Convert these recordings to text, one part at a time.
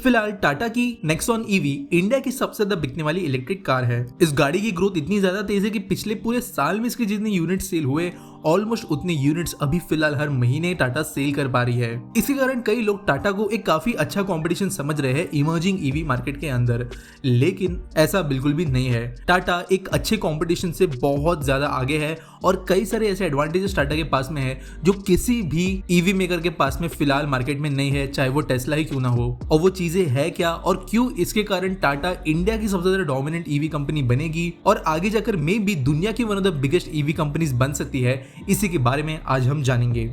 फिलहाल टाटा की Nexon EV India की सबसे ज्यादा बिकने वाली इलेक्ट्रिक कार है। इस गाड़ी की ग्रोथ इतनी ज्यादा तेज है कि पिछले पूरे साल में इसके जितने यूनिट सेल हुए ऑलमोस्ट उतने यूनिट्स अभी फिलहाल हर महीने टाटा सेल कर पा रही है। इसी कारण कई लोग टाटा को एक काफी अच्छा कंपटीशन समझ रहे हैं इमर्जिंग ईवी मार्केट के अंदर, लेकिन ऐसा बिल्कुल भी नहीं है। टाटा एक अच्छे कंपटीशन से बहुत ज्यादा आगे है और कई सारे ऐसे एडवांटेजेस टाटा के पास में है जो किसी भी ईवी मेकर के पास में फिलहाल मार्केट में नहीं है, चाहे वो टेस्ला ही क्यों ना हो। और वो चीजें है क्या और क्यों इसके कारण टाटा इंडिया की सबसे ज्यादा डोमिनेंट ईवी कंपनी बनेगी और आगे जाकर मे भी दुनिया की one of the biggest EV companies बन सकती है, इसी के बारे में आज हम जानेंगे।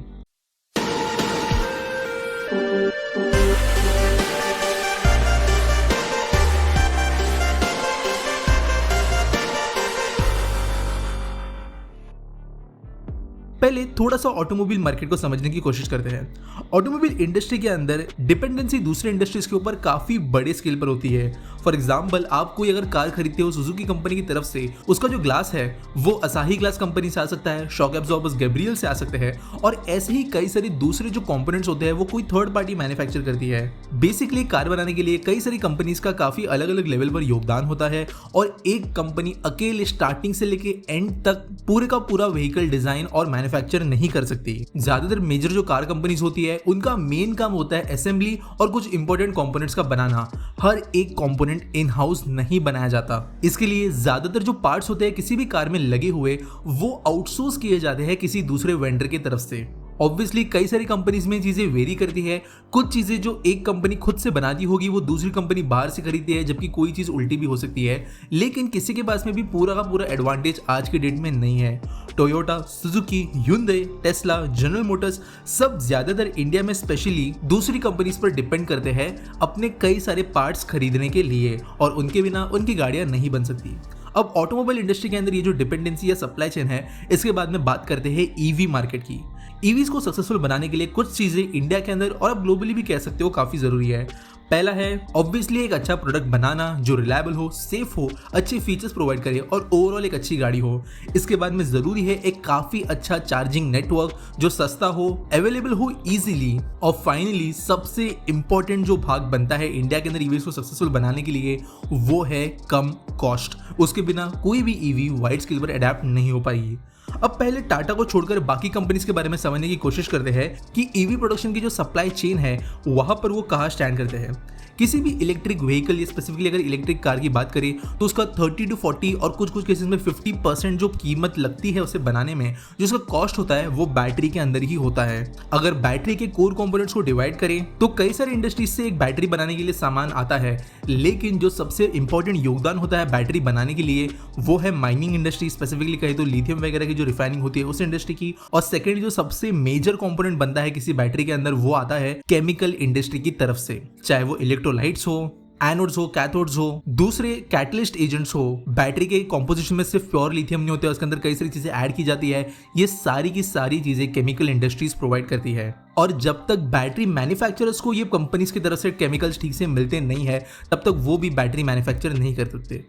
पहले थोड़ा सा ऑटोमोबाइल मार्केट को समझने की कोशिश करते हैं। ऑटोमोबाइल इंडस्ट्री के अंदर डिपेंडेंसी दूसरे इंडस्ट्रीज के ऊपर काफी बड़े स्केल पर होती है। फॉर एग्जांपल, आप कोई अगर कार खरीदते हो सुजुकी कंपनी की तरफ से, उसका जो ग्लास है वो असाही ग्लास कंपनी से आ सकता है, शॉक एब्जॉर्बर्स गैब्रियल से आ सकते हैं और ऐसे ही कई सारे दूसरे जो कंपोनेंट्स होते हैं वो कोई थर्ड पार्टी मैन्युफैक्चर करती है। बेसिकली कार बनाने के लिए कई सारी कंपनीज का काफी अलग अलग लेवल पर योगदान होता है और एक कंपनी अकेले स्टार्टिंग से लेके एंड तक पूरे का पूरा व्हीकल डिजाइन और मैन्युफैक्चर नहीं कर सकती। ज्यादातर मेजर जो कार कंपनीज होती है उनका मेन काम होता है असेंबली और कुछ इंपॉर्टेंट कंपोनेंट्स का बनाना। हर एक कंपोनेंट इन हाउस नहीं बनाया जाता। इसके लिए ज्यादातर जो पार्ट्स होते हैं किसी भी कार में लगे हुए वो आउटसोर्स किए जाते हैं किसी दूसरे वेंडर की तरफ से। ऑब्वियसली कई सारी कंपनीज में चीजें वेरी करती है। कुछ चीजें जो एक कंपनी खुद से बनाती होगी वो दूसरी कंपनी बाहर से खरीदती है, जबकि कोई चीज उल्टी भी हो सकती है। लेकिन किसी के पास में भी पूरा का पूरा एडवांटेज आज के डेट में नहीं है। Toyota, Suzuki, hyundai, Tesla, general Motors सब ज्यादातर इंडिया में स्पेशली दूसरी कंपनीज पर डिपेंड करते हैं अपने कई सारे पार्ट्स खरीदने के लिए और उनके बिना उनकी गाड़ियां नहीं बन सकती। अब ऑटोमोबाइल इंडस्ट्री के अंदर ये जो डिपेंडेंसी या सप्लाई चेन है, इसके बाद में बात करते हैं ईवी मार्केट की। ईवीज को सक्सेसफुल बनाने के लिए कुछ चीजें इंडिया के अंदर और अब ग्लोबली भी कह सकते हो काफी जरूरी है। पहला है ऑब्वियसली एक अच्छा प्रोडक्ट बनाना जो रिलायबल हो, सेफ हो, अच्छे फीचर्स प्रोवाइड करे और ओवरऑल एक अच्छी गाड़ी हो। इसके बाद में जरूरी है एक काफी अच्छा चार्जिंग नेटवर्क जो सस्ता हो, अवेलेबल हो इजीली। और फाइनली सबसे इंपॉर्टेंट जो भाग बनता है इंडिया के अंदर ईवीज को सक्सेसफुल बनाने के लिए वो है कम कॉस्ट। उसके बिना कोई भी ईवी वाइड स्केल पर अडेप्ट नहीं हो पाएगी। अब पहले टाटा को छोड़कर बाकी कंपनीज के बारे में समझने की कोशिश करते हैं कि ईवी प्रोडक्शन की जो सप्लाई चेन है वहां पर वो कहां स्टैंड करते हैं। किसी भी इलेक्ट्रिक व्हीकल या स्पेसिफिकली अगर इलेक्ट्रिक कार की बात करें तो उसका 30 to 40 और कुछ केसेस में 50% जो कीमत लगती है उसे बनाने में, जो उसका कॉस्ट होता है वो बैटरी के अंदर ही होता है। अगर बैटरी के कोर कंपोनेंट्स को डिवाइड करें तो कई सारे इंडस्ट्रीज से एक बैटरी बनाने के लिए सामान आता है, लेकिन जो सबसे इंपॉर्टेंट योगदान होता है बैटरी बनाने के लिए वो है माइनिंग इंडस्ट्री, स्पेसिफिकली कहे तो लिथियम वगैरह की जो रिफाइनिंग होती है उस इंडस्ट्री की। और सेकेंड जो सबसे मेजर कंपोनेंट बनता है किसी बैटरी के अंदर वो आता है केमिकल इंडस्ट्री की तरफ से, चाहे वो इलेक्ट्रोलाइट्स हो, एनोड्स हो, कैथोड्स हो, दूसरे कैटलिस्ट एजेंट्स हो। बैटरी के कंपोजिशन में सिर्फ प्योर लिथियम नहीं होते, उसके अंदर कई सारी चीजें ऐड की जाती है। ये सारी की सारी चीजें केमिकल इंडस्ट्रीज प्रोवाइड करती है और जब तक बैटरी मैन्युफैक्चरर्स को ये कंपनीज की तरफ से केमिकल्स ठीक से मिलते नहीं है तब तक वो भी बैटरी मैन्युफैक्चर नहीं कर सकते।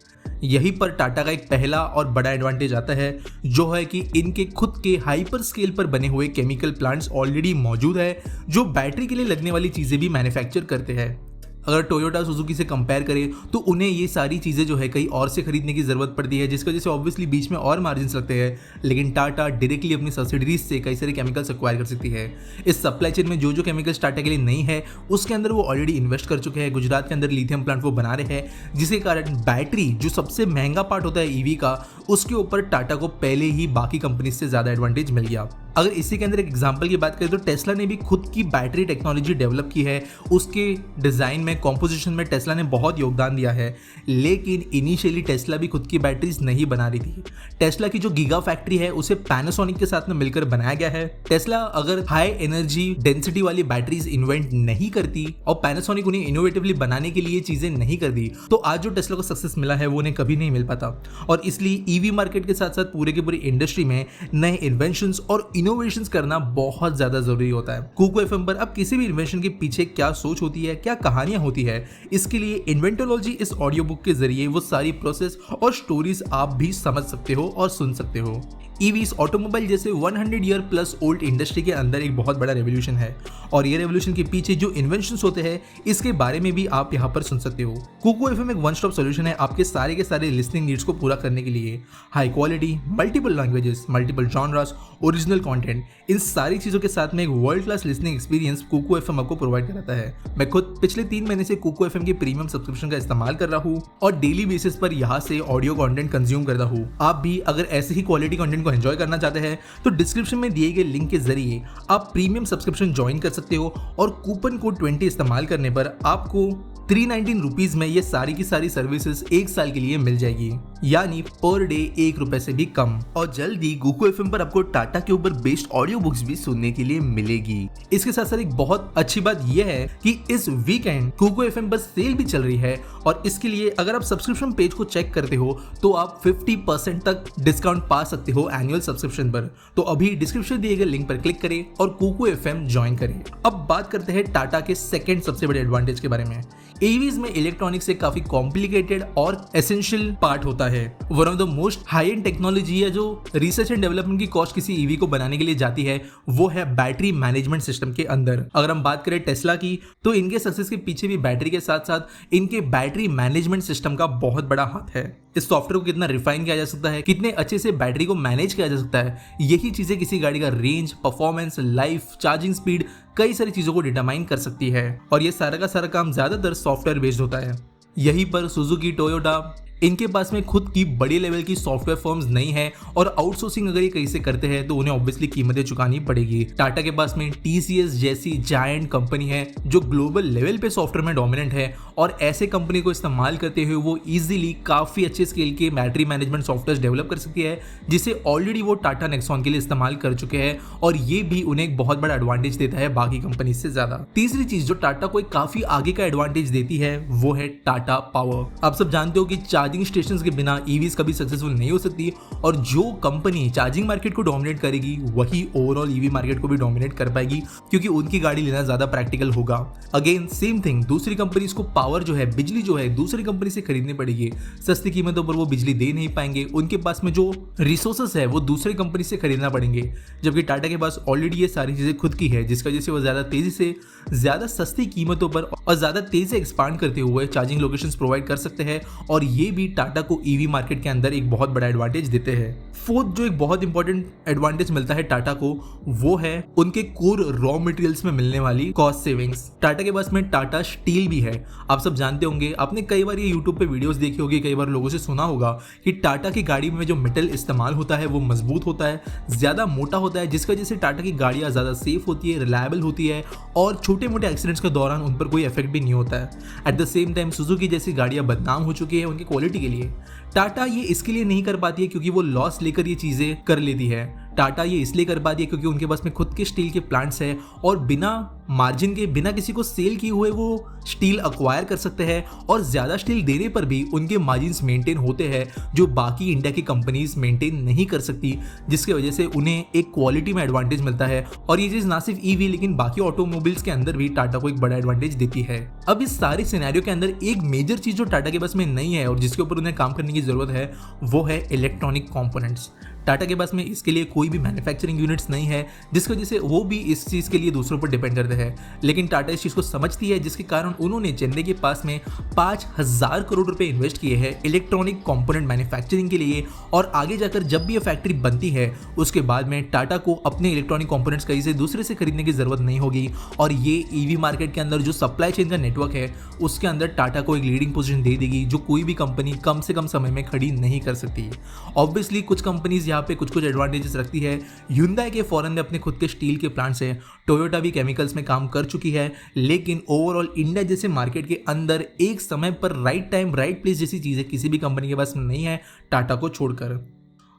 यहीं पर टाटा का एक पहला और बड़ा एडवांटेज आता है जो है कि इनके खुद के हाइपर स्केल पर बने हुए केमिकल प्लांट्स ऑलरेडी मौजूद है जो बैटरी के लिए लगने वाली चीजें भी मैन्युफैक्चर करते हैं। अगर टोयोटा सुजुकी से कंपेयर करें तो उन्हें ये सारी चीज़ें जो है कहीं और से खरीदने की ज़रूरत पड़ती है, जिसकी वजह से ऑब्वियसली बीच में और मार्जिन लगते हैं। लेकिन टाटा डायरेक्टली अपनी सब्सिडरीज से कई सारे केमिकल्स एक्वायर कर सकती है। इस सप्लाई चेन में जो केमिकल्स टाटा के लिए नहीं है उसके अंदर वो ऑलरेडी इन्वेस्ट कर चुके हैं। गुजरात के अंदर लिथियम प्लांट वो बना रहे हैं, जिसके कारण बैटरी जो सबसे महंगा पार्ट होता है ईवी का, उसके ऊपर टाटा को पहले ही बाकी कंपनी से ज़्यादा एडवांटेज मिल गया। अगर इसी के अंदर एक एग्जांपल की बात करें तो टेस्ला ने भी खुद की बैटरी टेक्नोलॉजी डेवलप की है। उसके डिज़ाइन में, कॉम्पोजिशन में टेस्ला ने बहुत योगदान दिया है, लेकिन इनिशियली टेस्ला भी खुद की बैटरीज नहीं बना रही थी। टेस्ला की जो गीगा फैक्ट्री है उसे पैनासोनिक के साथ में मिलकर बनाया गया है। टेस्ला अगर हाई एनर्जी डेंसिटी वाली बैटरीज इन्वेंट नहीं करती और पैनासोनिक उन्हें इनोवेटिवली बनाने के लिए चीजें नहीं करती तो आज जो टेस्ला को सक्सेस मिला है वो उन्हें कभी नहीं मिल पाता। और इसलिए ईवी मार्केट के साथ साथ पूरे के पूरी इंडस्ट्री में नए इन्वेंशंस और इनोवेशंस करना बहुत ज्यादा जरूरी होता है। कुकू एफएम पर अब किसी भी इन्वेंशन के पीछे क्या सोच होती है, क्या कहानियां होती है, इसके लिए इन्वेंटोलॉजी इस ऑडियो बुक के जरिए वो सारी प्रोसेस और स्टोरीज आप भी समझ सकते हो और सुन सकते हो। ईवीज ऑटोमोबाइल जैसे 100 ईयर प्लस ओल्ड इंडस्ट्री के अंदर एक बहुत बड़ा रेवोल्यूशन है और ये रेवोल्यूशन के पीछे जो इन्वेंशंस होते हैं इसके बारे में भी आप यहाँ पर सुन सकते हो। कुकू एफएम एक वन स्टॉप सॉल्यूशन है आपके सारे के सारे लिसनिंग नीड्स को पूरा करने के लिए। High quality, multiple languages, multiple genres, original content, इन सारी चीजों के साथ में एक world class listening experience Kuku FM आपको प्रोवाइड कराता है। मैं खुद पिछले 3 महीने से कुकू एफएम के प्रीमियम सब्सक्रिप्शन का इस्तेमाल कर रहा हूँ और डेली बेसिस पर यहाँ से ऑडियो कंटेंट कंज्यूम करता हूँ। आप भी अगर ऐसे ही क्वालिटी कंटेंट को एंजॉय करना चाहते हैं तो डिस्क्रिप्शन में दिए गए लिंक के जरिए आप प्रीमियम सब्सक्रिप्शन ज्वाइन कर सकते हो और कूपन कोड 20 इस्तेमाल करने पर आपको 319 रुपीज में ये सारी की सारी सर्विसेज 1 साल के लिए मिल जाएगी, यानी पर डे 1 रुपए से भी कम। और जल्दी कुकू एफएम पर आपको टाटा के ऊपर बेस्ड ऑडियो बुक्स भी सुनने के लिए मिलेगी। इसके साथ साथ एक बहुत अच्छी बात यह है कि इस वीकेंड कुकू एफएम पर सेल भी चल रही है और इसके लिए अगर आप सब्सक्रिप्शन पेज को चेक करते हो तो आप 50% तक डिस्काउंट पा सकते हो एनुअल सब्सक्रिप्शन पर। तो अभी डिस्क्रिप्शन दिए गए लिंक पर क्लिक करें और कुकू एफएम ज्वाइन करें। अब बात करते हैं टाटा के सेकंड सबसे बड़े एडवांटेज के बारे में। ईवीज में इलेक्ट्रॉनिक्स एक काफी कॉम्प्लिकेटेड और एसेंशियल पार्ट होता है। One of the most high and technology है जो रिसर्च एंड डेवलपमेंट की कॉस्ट किसी ईवी को बनाने के लिए जाती है, वो है बैटरी मैनेजमेंट सिस्टम के अंदर। अगर हम बात करें टेस्ला की तो इनके सक्सेस के पीछे भी बैटरी के साथ साथ इनके बैटरी मैनेजमेंट सिस्टम का बहुत बड़ा हाथ है। इस सॉफ्टवेयर को कितना रिफाइन किया जा सकता है, कितने अच्छे से बैटरी को मैनेज किया जा सकता है, यही चीजें किसी गाड़ी का range, performance, life, charging speed, कई सारी चीजों को डिटरमाइन कर सकती है। और ये सारा का सारा काम ज्यादातर सॉफ्टवेयर बेस्ड होता है। यहीं पर सुजुकी, टोयोटा, इनके पास में खुद की बड़ी लेवल की सॉफ्टवेयर फर्म्स नहीं है और आउटसोर्सिंग अगर ये कहीं से करते हैं तो उन्हें ऑब्वियसली कीमतें चुकानी पड़ेगी। टाटा के पास में टीसीएस जैसी जायंट कंपनी है जो ग्लोबल लेवल पे सॉफ्टवेयर में डोमिनेंट है और ऐसे कंपनी को इस्तेमाल करते हुए वो इजीली काफी अच्छे स्केल के बैटरी मैनेजमेंट सॉफ्टवेयर डेवलप कर सकती है, जिसे ऑलरेडी वो टाटा नेक्सॉन के लिए इस्तेमाल कर चुके हैं और ये भी उन्हें एक बहुत बड़ा एडवांटेज देता है बाकी कंपनी से ज्यादा। तीसरी चीज जो टाटा को एक काफी आगे का एडवांटेज देती है वो है टाटा पावर। आप सब जानते हो कि चार्जिंग स्टेशंस के बिना ईवीज कभी सक्सेसफुल नहीं हो सकती और जो कंपनी चार्जिंग मार्केट को डोमिनेट करेगी वही ओवरऑल ईवी मार्केट को भी डोमिनेट कर पाएगी, क्योंकि उनकी गाड़ी लेना ज्यादा प्रैक्टिकल होगा। अगेन सेम थिंग, दूसरी कंपनीज को पावर जो है, बिजली जो है, दूसरी कंपनी से खरीदनी पड़ेगी। सस्ती कीमतों पर वो बिजली दे नहीं पाएंगे, उनके पास में जो रिसोर्सेस है वो दूसरी कंपनी से खरीदना पड़ेंगे, जबकि टाटा के पास ऑलरेडी ये सारी चीजें खुद की है, जिसकी वजह से वो ज्यादा तेजी से, ज्यादा सस्ती कीमतों पर और ज्यादा तेजी से एक्सपांड करते हुए चार्जिंग लोकेशंस प्रोवाइड कर सकते हैं और ये भी टाटा को ईवी मार्केट के अंदर एक बहुत बड़ा एडवांटेज देते हैं। फोर्थ जो एक बहुत इंपॉर्टेंट एडवांटेज मिलता है टाटा को वो है उनके कोर रॉ मटेरियल्स में मिलने वाली कॉस्ट सेविंग्स। टाटा के पास में टाटा स्टील भी है। आप सब जानते होंगे, आपने कई बार ये यूट्यूब पे वीडियोस देखी होगी, कई बार लोगों से सुना होगा कि टाटा की गाड़ी में जो मेटल इस्तेमाल होता है वो मजबूत होता है, ज्यादा मोटा होता है, जिसकी वजह से टाटा की गाड़ियां ज्यादा सेफ होती है, रिलायबल होती है और छोटे मोटे एक्सीडेंट्स के दौरान उन पर कोई इफेक्ट भी नहीं होता है। At the same time Suzuki जैसी गाड़ियां बदनाम हो चुकी है उनकी क्वालिटी के लिए। टाटा ये इसके लिए नहीं कर पाती है क्योंकि वो लॉस लेकर ये चीजें कर लेती है। टाटा ये इसलिए कर पाती है क्योंकि उनके पास में खुद के स्टील के प्लांट्स है और बिना मार्जिन के, बिना किसी को सेल किए हुए वो स्टील अक्वायर कर सकते हैं और ज्यादा स्टील देने पर भी उनके मार्जिन्स मेंटेन होते हैं जो बाकी इंडिया की कंपनीज मेंटेन नहीं कर सकती, जिसकी वजह से उन्हें एक क्वालिटी में एडवांटेज मिलता है। और ये चीज ना सिर्फ ईवी लेकिन बाकी ऑटोमोबाइल्स के अंदर भी टाटा को एक बड़ा एडवांटेज देती है। अब इस सारे सिनेरियो के अंदर एक मेजर चीज जो टाटा के पास में नहीं है और जिसके ऊपर उन्हें काम करने की जरूरत है वो है इलेक्ट्रॉनिक कंपोनेंट्स। टाटा के पास में इसके लिए कोई भी मैन्युफैक्चरिंग यूनिट्स नहीं है, जिसकी वजह से वो भी इस चीज़ के लिए दूसरों पर डिपेंड करते हैं। लेकिन टाटा इस चीज़ को समझती है, जिसके कारण उन्होंने चेन्नई के पास में 5,000 करोड़ रुपए इन्वेस्ट किए हैं इलेक्ट्रॉनिक कंपोनेंट मैन्युफैक्चरिंग के लिए। और आगे जाकर जब भी ये फैक्ट्री बनती है उसके बाद में टाटा को अपने इलेक्ट्रॉनिक कंपोनेंट्स कहीं से दूसरे से खरीदने की जरूरत नहीं होगी और ये ईवी मार्केट के अंदर जो सप्लाई चेन का नेटवर्क है उसके अंदर टाटा को एक लीडिंग पोजीशन दे देगी, जो कोई भी कंपनी कम से कम समय में खड़ी नहीं कर सकती। ऑब्वियसली कुछ कंपनीज यहाँ पे कुछ एडवांटेजेस रखती है। Hyundai के फॉरेन में अपने खुद के स्टील के प्लांट्स हैं, टोयोटा भी केमिकल्स में काम कर चुकी है, लेकिन ओवरऑल इंडिया जैसे मार्केट के अंदर एक समय पर राइट टाइम राइट प्लेस जैसी चीजें किसी भी कंपनी के पास नहीं है टाटा को छोड़कर।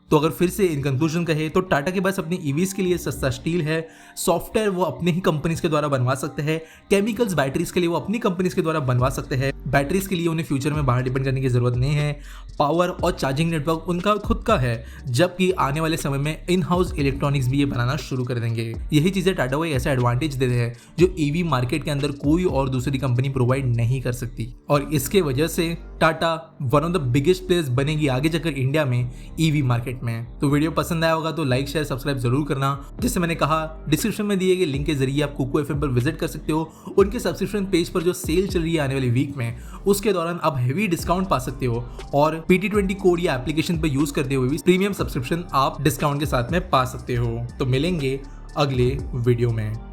तो अगर फिर से इन कंक्लूजन कहे तो टाटा के पास अपनी ईवीज के लिए सस्ता स्टील है, सॉफ्टवेयर वो अपने ही कंपनीज के द्वारा बनवा सकते हैं, केमिकल्स बैटरीज के लिए वो अपनी कंपनीज के द्वारा बनवा सकते हैं, बैटरीज के लिए उन्हें फ्यूचर में बाहर डिपेंड करने की ज़रूरत नहीं है। पावर और चार्जिंग नेटवर्क उनका खुद का है, जबकि आने वाले समय में इन हाउस इलेक्ट्रॉनिक्स भी ये बनाना शुरू कर देंगे। यही चीज़ें टाटा को ऐसा एडवांटेज देते हैं जो ईवी मार्केट के अंदर कोई और दूसरी कंपनी प्रोवाइड नहीं कर सकती, और इसके वजह से Tata one of the biggest players बनेगी आगे जाकर इंडिया में ईवी मार्केट में। तो वीडियो पसंद आया होगा तो लाइक शेयर सब्सक्राइब जरूर करना। जैसे मैंने कहा, डिस्क्रिप्शन में दिए गए लिंक के जरिए आप कुकू एफएम पर विजिट कर सकते हो। उनके सब्सक्रिप्शन पेज पर जो सेल चल रही है आने वाली वीक में, उसके दौरान आप हेवी डिस्काउंट पा सकते हो, और PT20 कोड या एप्लीकेशन पर यूज करते हुए भी प्रीमियम सब्सक्रिप्शन आप डिस्काउंट के साथ में पा सकते हो। तो मिलेंगे अगले वीडियो में।